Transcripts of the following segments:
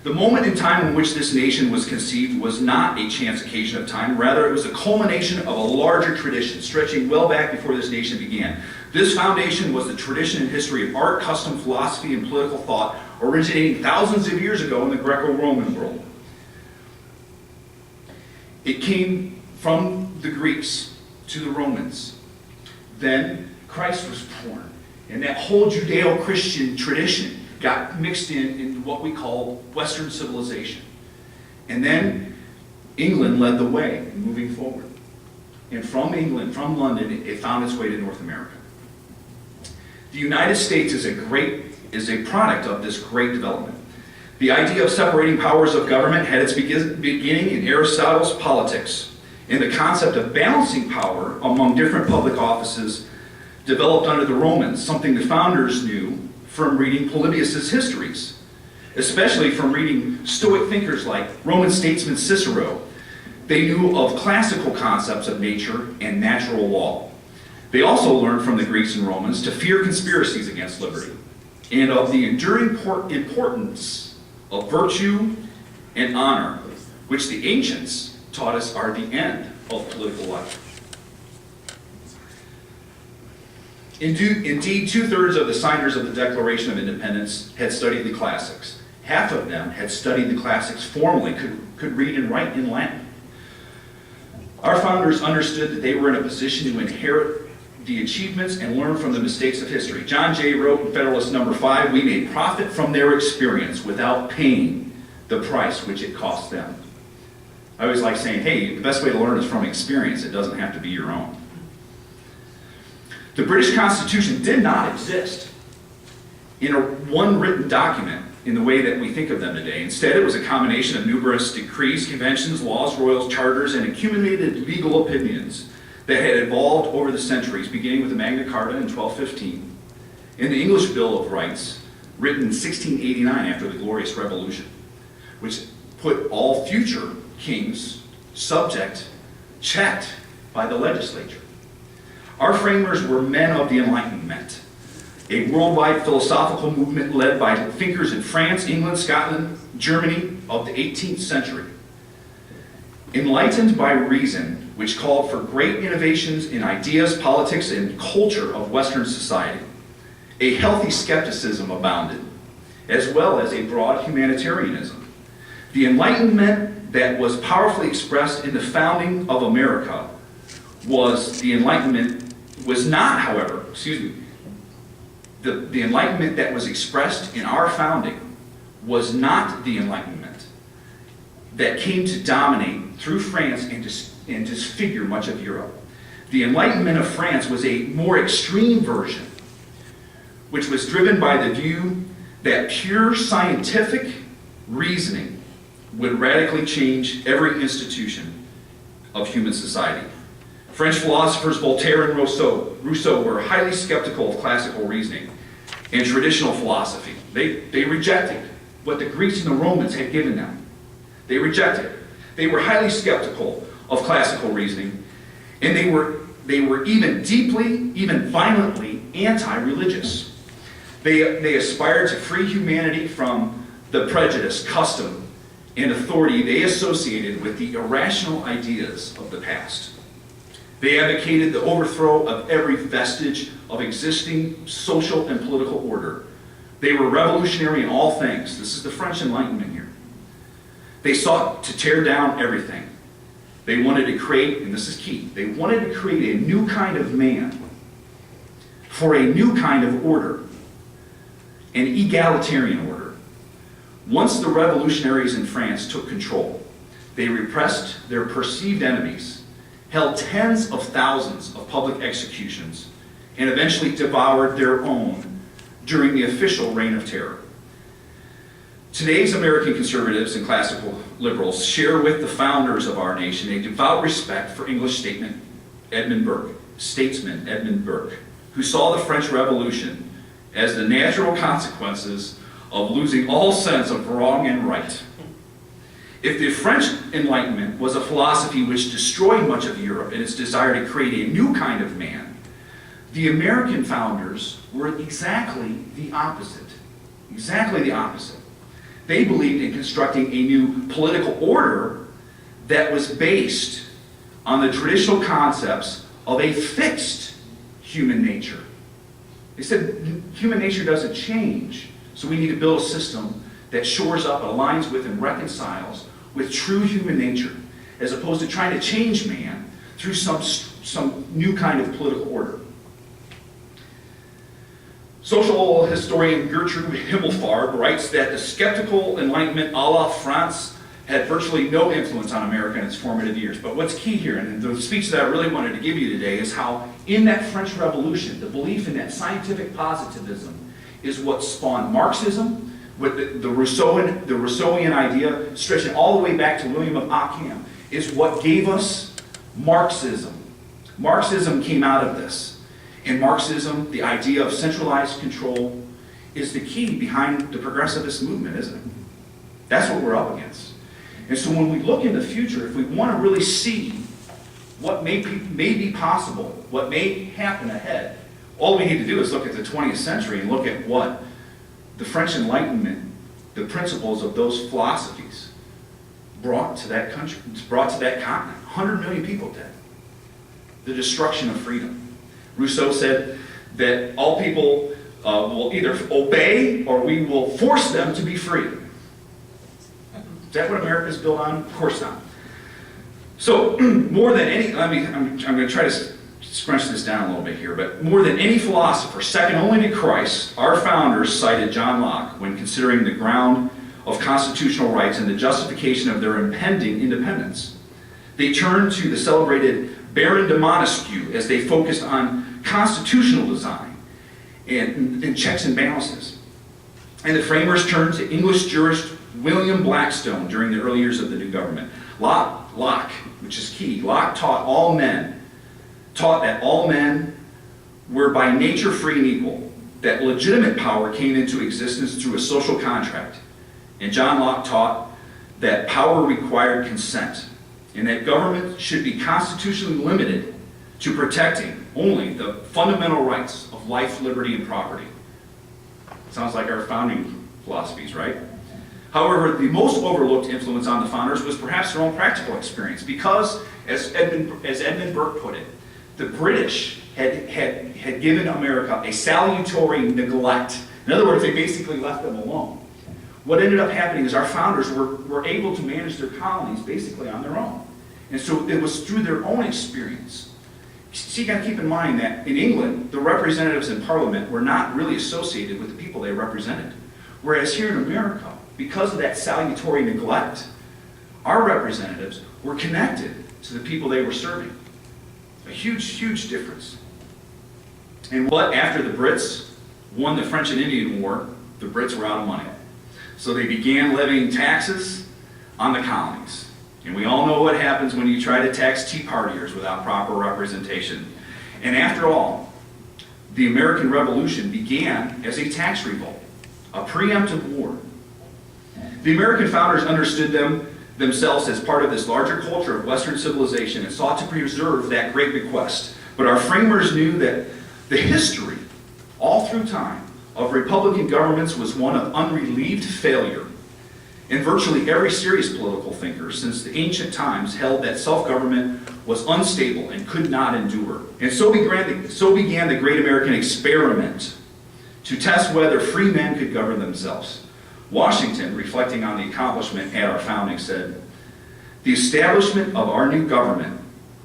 The moment in time in which this nation was conceived was not a chance occasion of time. Rather, it was a culmination of a larger tradition stretching well back before this nation began. This foundation was the tradition and history of art, custom, philosophy, and political thought originating thousands of years ago in the Greco-Roman world. It came from the Greeks to the Romans. Then Christ was born, and that whole Judeo-Christian tradition got mixed in what we call Western civilization. And then England led the way in moving forward. And from England, from London, it found its way to North America. The United States is a product of this great development. The idea of separating powers of government had its beginning in Aristotle's Politics, and the concept of balancing power among different public offices developed under the Romans, something the founders knew from reading Polybius's histories, especially from reading Stoic thinkers like Roman statesman Cicero. They knew of classical concepts of nature and natural law. They also learned from the Greeks and Romans to fear conspiracies against liberty, and of the enduring importance of virtue and honor, which the ancients taught us are the end of political life. Indeed, 2/3 of the signers of the Declaration of Independence had studied the classics. Half of them had studied the classics formally, could read and write in Latin. Our founders understood that they were in a position to inherit the achievements and learn from the mistakes of history. John Jay wrote in Federalist No. 5, "We may profit from their experience without paying the price which it cost them." I always like saying, hey, the best way to learn is from experience. It doesn't have to be your own. The British Constitution did not exist in one written document in the way that we think of them today. Instead, it was a combination of numerous decrees, conventions, laws, royals, charters, and accumulated legal opinions that had evolved over the centuries, beginning with the Magna Carta in 1215, and the English Bill of Rights, written in 1689 after the Glorious Revolution, which put all future kings checked by the legislature. Our framers were men of the Enlightenment, a worldwide philosophical movement led by thinkers in France, England, Scotland, Germany of the 18th century. Enlightened by reason, which called for great innovations in ideas, politics, and culture of Western society. A healthy skepticism abounded, as well as a broad humanitarianism. The Enlightenment that was powerfully expressed in the founding of America the Enlightenment that was expressed in our founding was not the Enlightenment that came to dominate through France and disfigure much of Europe. The Enlightenment of France was a more extreme version, which was driven by the view that pure scientific reasoning would radically change every institution of human society. French philosophers Voltaire and Rousseau were highly skeptical of classical reasoning and traditional philosophy. They rejected what the Greeks and the Romans had given them. They rejected it. They were highly skeptical of classical reasoning, and they were even deeply, even violently anti-religious. They aspired to free humanity from the prejudice, custom, and authority they associated with the irrational ideas of the past. They advocated the overthrow of every vestige of existing social and political order. They were revolutionary in all things. This is the French Enlightenment here. They sought to tear down everything. They wanted to create, and this is key, they wanted to create a new kind of man for a new kind of order, an egalitarian order. Once the revolutionaries in France took control, they repressed their perceived enemies, held tens of thousands of public executions, and eventually devoured their own during the official reign of terror. Today's American conservatives and classical liberals share with the founders of our nation a devout respect for English statesman Edmund Burke, who saw the French Revolution as the natural consequences of losing all sense of wrong and right. If the French Enlightenment was a philosophy which destroyed much of Europe in its desire to create a new kind of man, the American founders were exactly the opposite. Exactly the opposite. They believed in constructing a new political order that was based on the traditional concepts of a fixed human nature. They said human nature doesn't change, so we need to build a system that shores up, aligns with, and reconciles with true human nature, as opposed to trying to change man through some new kind of political order. Social historian Gertrude Himmelfarb writes that the skeptical Enlightenment a la France had virtually no influence on America in its formative years. But what's key here, and the speech that I really wanted to give you today, is how in that French Revolution, the belief in that scientific positivism is what spawned Marxism, with the Rousseauian idea, stretching all the way back to William of Ockham, is what gave us Marxism. Marxism came out of this. In Marxism, the idea of centralized control is the key behind the progressivist movement, isn't it? That's what we're up against. And so when we look in the future, if we want to really see what may be possible, what may happen ahead, all we need to do is look at the 20th century and look at what the French Enlightenment, the principles of those philosophies brought to that country, brought to that continent. 100 million people dead. The destruction of freedom. Rousseau said that all people will either obey or we will force them to be free. Is that what America is built on? Of course not. So, more than any, I'm going to try to scrunch this down a little bit here, but more than any philosopher, second only to Christ, our founders cited John Locke when considering the ground of constitutional rights and the justification of their impending independence. They turned to the celebrated Baron de Montesquieu as they focused on constitutional design and checks and balances. And the framers turned to English jurist William Blackstone during the early years of the new government. Locke, which is key, Locke taught that all men were by nature free and equal, that legitimate power came into existence through a social contract. And John Locke taught that power required consent, and that government should be constitutionally limited to protecting only the fundamental rights of life, liberty, and property. Sounds like our founding philosophies, right? However, the most overlooked influence on the founders was perhaps their own practical experience, because, as Edmund Burke put it, the British had given America a salutary neglect. In other words, they basically left them alone. What ended up happening is our founders were able to manage their colonies basically on their own. And so it was through their own experience. So you got to keep in mind that in England, the representatives in Parliament were not really associated with the people they represented. Whereas here in America, because of that salutary neglect, our representatives were connected to the people they were serving. A huge, huge difference. And what, after the Brits won the French and Indian War, the Brits were out of money. So they began levying taxes on the colonies. And we all know what happens when you try to tax Tea Partiers without proper representation. And after all, the American Revolution began as a tax revolt, a preemptive war. The American founders understood themselves as part of this larger culture of Western civilization and sought to preserve that great bequest. But our framers knew that the history, all through time, of Republican governments was one of unrelieved failure. And virtually every serious political thinker since the ancient times held that self-government was unstable and could not endure. And so began the great American experiment to test whether free men could govern themselves. Washington, reflecting on the accomplishment at our founding, said, "The establishment of our new government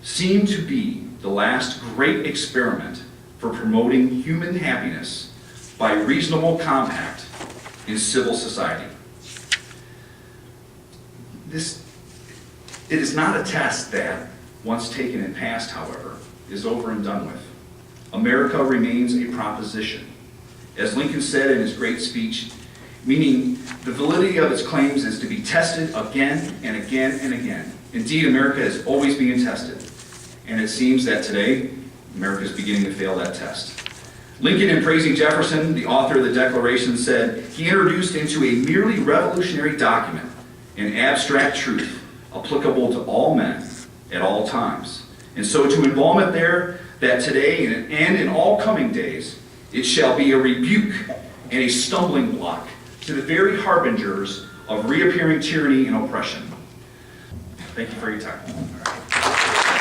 seemed to be the last great experiment for promoting human happiness by reasonable compact in civil society." It is not a test that, once taken and passed, however, is over and done with. America remains a proposition. As Lincoln said in his great speech, meaning the validity of its claims is to be tested again and again and again. Indeed, America is always being tested. And it seems that today, America is beginning to fail that test. Lincoln, in praising Jefferson, the author of the Declaration, said, "He introduced into a merely revolutionary document an abstract truth applicable to all men at all times. And so to embalm it there, that today and in all coming days, it shall be a rebuke and a stumbling block to the very harbingers of reappearing tyranny and oppression. Thank you for your time.